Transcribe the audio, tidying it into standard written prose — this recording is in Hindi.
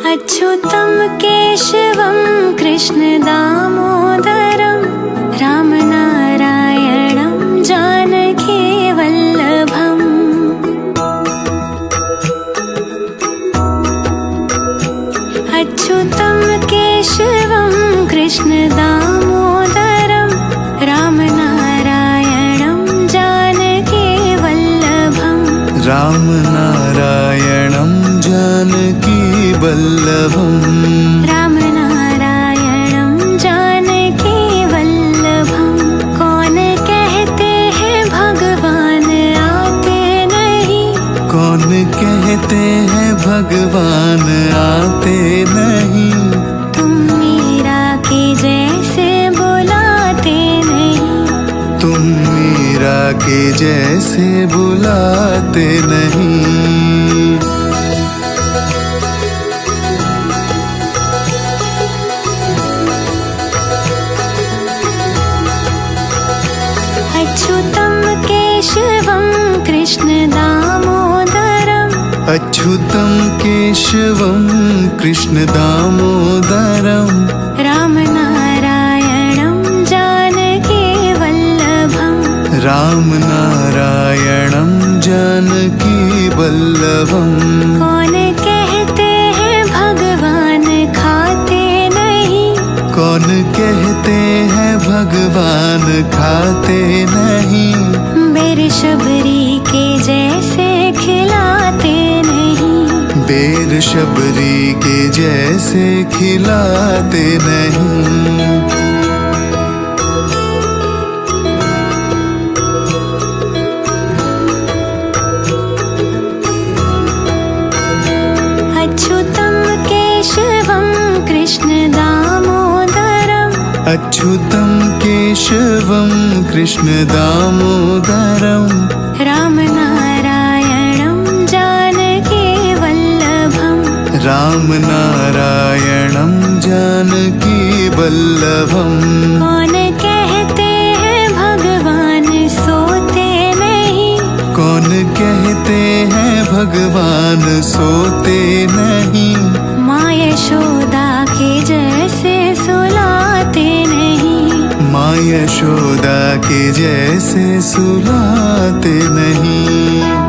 अच्युतं केशवं कृष्णदामोदरं रामनारायणं जानकीवल्लभम्। अच्युतं केशवं कृष्णदामोदरं रामनारायणं जानकीवल्लभम्। रामनारायणं जानकीवल्लभम्। रामनारायणं जानकीवल्लभम्। कौन कहते हैं भगवान आते नहीं। कौन कहते हैं भगवान आते नहीं। तुम मीरा के जैसे बुलाते नहीं। तुम मीरा के जैसे बुलाते नहीं। अच्युतं केशवं कृष्णदामोदरं। अच्युतं केशवं कृष्णदामोदरं रामनारायणं जानकीवल्लभम्। रामनारायणं जानकीवल्लभम्। कौन कहते हैं भगवान खाते नहीं। कौन कहते हैं भगवान खाते नहीं। बेर शबरी के जैसे खिलाते नहीं। बेर शबरी के जैसे खिलाते नहीं। अच्युतं केशवं कृष्णदामोदरं। अच्युतं केशवं कृष्णदामोदरं रामनारायणं जानकीवल्लभम्। रामनारायणं जानकीवल्लभम्। कौन कहते हैं भगवान सोते नहीं। कौन कहते हैं भगवान सोते नहीं। माँ यशोदा के जैसे सुलाते नहीं। माँ यशोदा के जैसे सुलाते नहीं।